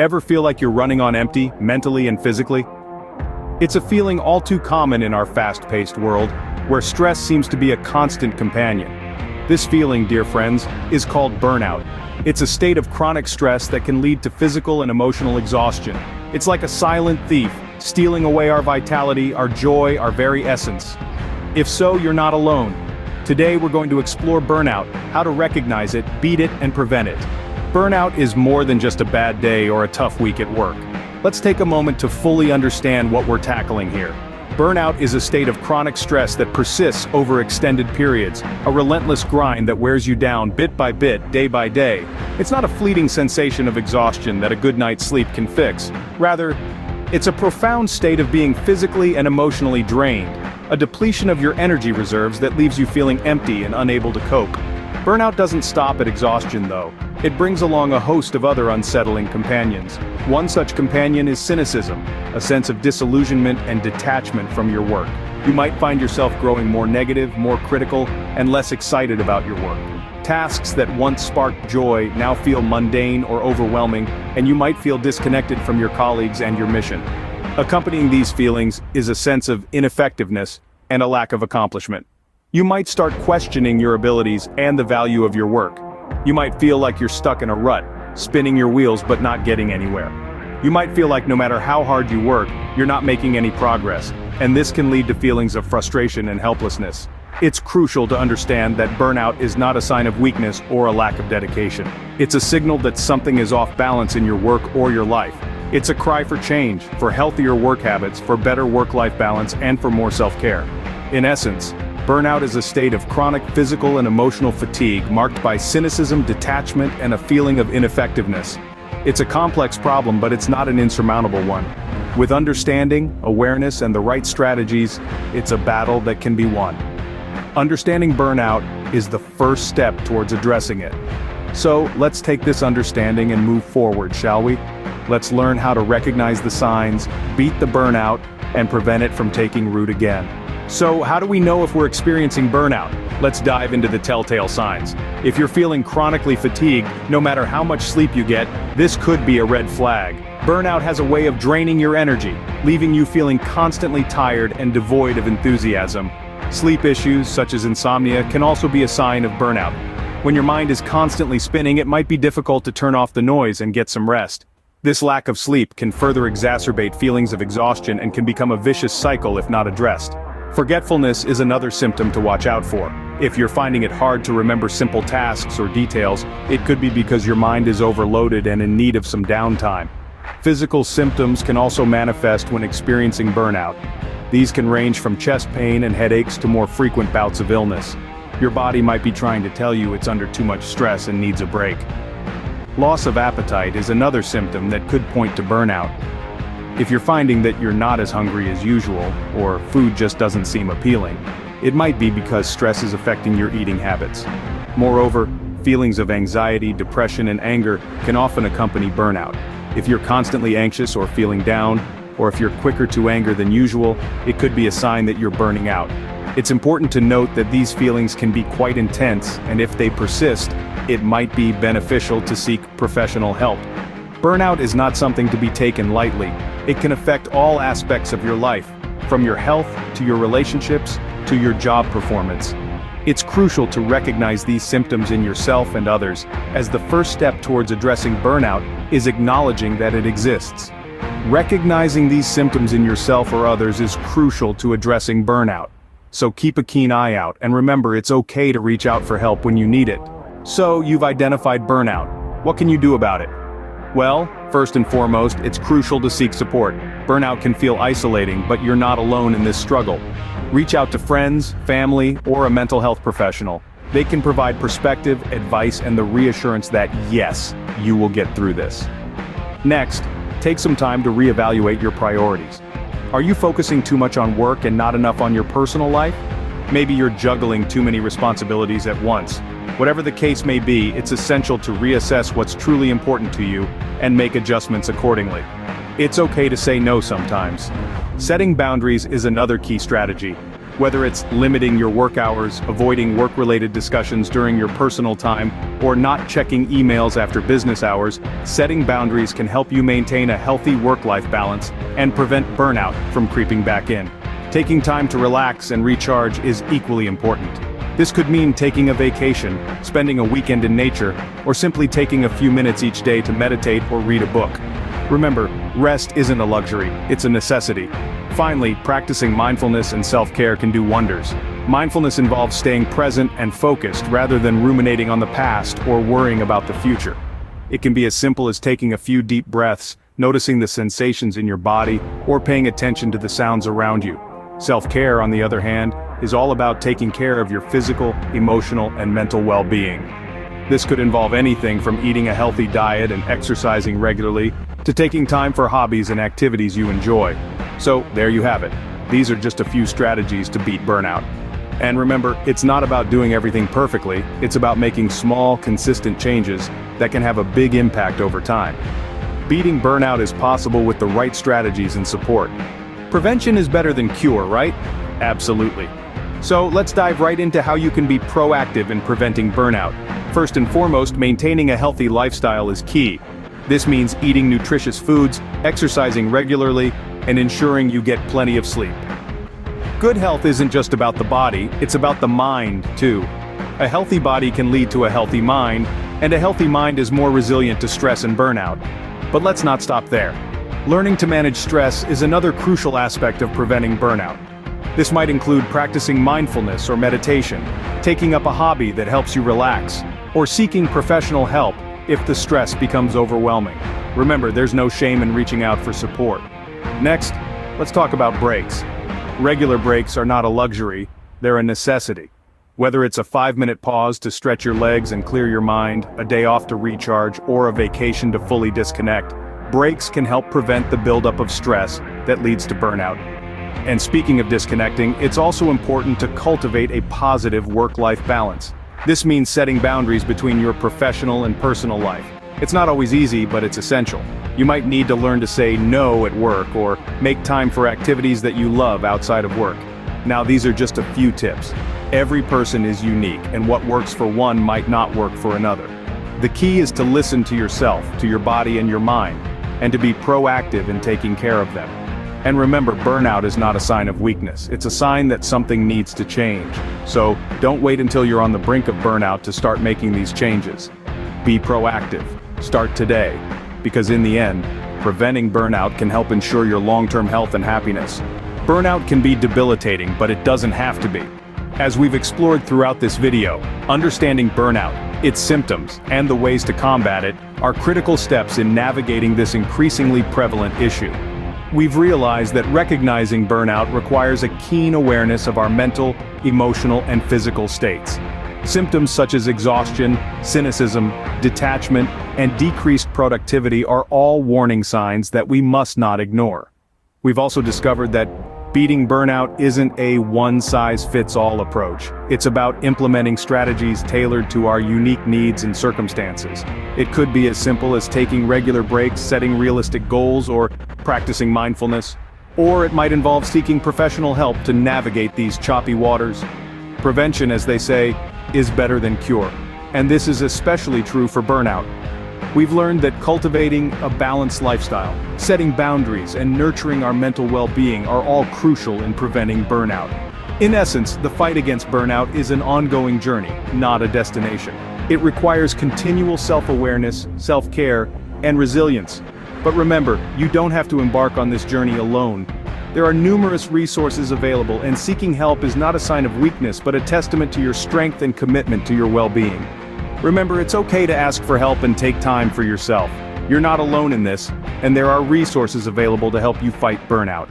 Ever feel like you're running on empty, mentally and physically? It's a feeling all too common in our fast-paced world, where stress seems to be a constant companion. This feeling, dear friends, is called burnout. It's a state of chronic stress that can lead to physical and emotional exhaustion. It's like a silent thief, stealing away our vitality, our joy, our very essence. If so, you're not alone. Today we're going to explore burnout, how to recognize it, beat it, and prevent it. Burnout is more than just a bad day or a tough week at work. Let's take a moment to fully understand what we're tackling here. Burnout is a state of chronic stress that persists over extended periods, a relentless grind that wears you down bit by bit, day by day. It's not a fleeting sensation of exhaustion that a good night's sleep can fix. Rather, it's a profound state of being physically and emotionally drained, a depletion of your energy reserves that leaves you feeling empty and unable to cope. Burnout doesn't stop at exhaustion though. It brings along a host of other unsettling companions. One such companion is cynicism, a sense of disillusionment and detachment from your work. You might find yourself growing more negative, more critical, and less excited about your work. Tasks that once sparked joy now feel mundane or overwhelming, and you might feel disconnected from your colleagues and your mission. Accompanying these feelings is a sense of ineffectiveness and a lack of accomplishment. You might start questioning your abilities and the value of your work. You might feel like you're stuck in a rut, spinning your wheels but not getting anywhere. You might feel like no matter how hard you work, you're not making any progress, and this can lead to feelings of frustration and helplessness. It's crucial to understand that burnout is not a sign of weakness or a lack of dedication. It's a signal that something is off balance in your work or your life. It's a cry for change, for healthier work habits, for better work-life balance, and for more self-care. In essence, burnout is a state of chronic physical and emotional fatigue marked by cynicism, detachment, and a feeling of ineffectiveness. It's a complex problem, but it's not an insurmountable one. With understanding, awareness, and the right strategies, it's a battle that can be won. Understanding burnout is the first step towards addressing it. So, let's take this understanding and move forward, shall we? Let's learn how to recognize the signs, beat the burnout, and prevent it from taking root again. So, how do we know if we're experiencing burnout? Let's dive into the telltale signs. If you're feeling chronically fatigued, no matter how much sleep you get, this could be a red flag. Burnout has a way of draining your energy, leaving you feeling constantly tired and devoid of enthusiasm. Sleep issues, such as insomnia, can also be a sign of burnout. When your mind is constantly spinning, it might be difficult to turn off the noise and get some rest. This lack of sleep can further exacerbate feelings of exhaustion and can become a vicious cycle if not addressed. Forgetfulness is another symptom to watch out for. If you're finding it hard to remember simple tasks or details, it could be because your mind is overloaded and in need of some downtime. Physical symptoms can also manifest when experiencing burnout. These can range from chest pain and headaches to more frequent bouts of illness. Your body might be trying to tell you it's under too much stress and needs a break. Loss of appetite is another symptom that could point to burnout. If you're finding that you're not as hungry as usual, or food just doesn't seem appealing, it might be because stress is affecting your eating habits. Moreover, feelings of anxiety, depression, and anger can often accompany burnout. If you're constantly anxious or feeling down, or if you're quicker to anger than usual, it could be a sign that you're burning out. It's important to note that these feelings can be quite intense, and if they persist, it might be beneficial to seek professional help. Burnout is not something to be taken lightly. It can affect all aspects of your life, from your health to your relationships to your job performance. It's crucial to recognize these symptoms in yourself and others, as the first step towards addressing burnout is acknowledging that it exists. Recognizing these symptoms in yourself or others is crucial to addressing burnout. So keep a keen eye out, and remember, it's okay to reach out for help when you need it. So, you've identified burnout. What can you do about it? Well, first and foremost, it's crucial to seek support. Burnout can feel isolating, but you're not alone in this struggle. Reach out to friends, family, or a mental health professional. They can provide perspective, advice, and the reassurance that, yes, you will get through this. Next, take some time to reevaluate your priorities. Are you focusing too much on work and not enough on your personal life? Maybe you're juggling too many responsibilities at once. Whatever the case may be, it's essential to reassess what's truly important to you and make adjustments accordingly. It's okay to say no sometimes. Setting boundaries is another key strategy. Whether it's limiting your work hours, avoiding work-related discussions during your personal time, or not checking emails after business hours, setting boundaries can help you maintain a healthy work-life balance and prevent burnout from creeping back in. Taking time to relax and recharge is equally important. This could mean taking a vacation, spending a weekend in nature, or simply taking a few minutes each day to meditate or read a book. Remember, rest isn't a luxury, it's a necessity. Finally, practicing mindfulness and self-care can do wonders. Mindfulness involves staying present and focused rather than ruminating on the past or worrying about the future. It can be as simple as taking a few deep breaths, noticing the sensations in your body, or paying attention to the sounds around you. Self-care, on the other hand, is all about taking care of your physical, emotional, and mental well-being. This could involve anything from eating a healthy diet and exercising regularly, to taking time for hobbies and activities you enjoy. So, there you have it. These are just a few strategies to beat burnout. And remember, it's not about doing everything perfectly, it's about making small, consistent changes that can have a big impact over time. Beating burnout is possible with the right strategies and support. Prevention is better than cure, right? Absolutely. So, let's dive right into how you can be proactive in preventing burnout. First and foremost, maintaining a healthy lifestyle is key. This means eating nutritious foods, exercising regularly, and ensuring you get plenty of sleep. Good health isn't just about the body, it's about the mind, too. A healthy body can lead to a healthy mind, and a healthy mind is more resilient to stress and burnout. But let's not stop there. Learning to manage stress is another crucial aspect of preventing burnout. This might include practicing mindfulness or meditation, taking up a hobby that helps you relax, or seeking professional help if the stress becomes overwhelming. Remember, there's no shame in reaching out for support. Next, let's talk about breaks. Regular breaks are not a luxury, they're a necessity. Whether it's a 5-minute pause to stretch your legs and clear your mind, a day off to recharge, or a vacation to fully disconnect, breaks can help prevent the buildup of stress that leads to burnout. And speaking of disconnecting, it's also important to cultivate a positive work-life balance. This means setting boundaries between your professional and personal life. It's not always easy, but it's essential. You might need to learn to say no at work or make time for activities that you love outside of work. Now, these are just a few tips. Every person is unique, and what works for one might not work for another. The key is to listen to yourself, to your body and your mind, and to be proactive in taking care of them. And remember, burnout is not a sign of weakness, it's a sign that something needs to change. So, don't wait until you're on the brink of burnout to start making these changes. Be proactive. Start today. Because in the end, preventing burnout can help ensure your long-term health and happiness. Burnout can be debilitating, but it doesn't have to be. As we've explored throughout this video, understanding burnout, its symptoms, and the ways to combat it are critical steps in navigating this increasingly prevalent issue. We've realized that recognizing burnout requires a keen awareness of our mental, emotional, and physical states. Symptoms such as exhaustion, cynicism, detachment, and decreased productivity are all warning signs that we must not ignore. We've also discovered that beating burnout isn't a one-size-fits-all approach. It's about implementing strategies tailored to our unique needs and circumstances. It could be as simple as taking regular breaks, setting realistic goals, or practicing mindfulness. Or it might involve seeking professional help to navigate these choppy waters. Prevention, as they say, is better than cure. And this is especially true for burnout. We've learned that cultivating a balanced lifestyle, setting boundaries, and nurturing our mental well-being are all crucial in preventing burnout. In essence, the fight against burnout is an ongoing journey, not a destination. It requires continual self-awareness, self-care, and resilience. But remember, you don't have to embark on this journey alone. There are numerous resources available, and seeking help is not a sign of weakness but a testament to your strength and commitment to your well-being. Remember, it's okay to ask for help and take time for yourself. You're not alone in this, and there are resources available to help you fight burnout.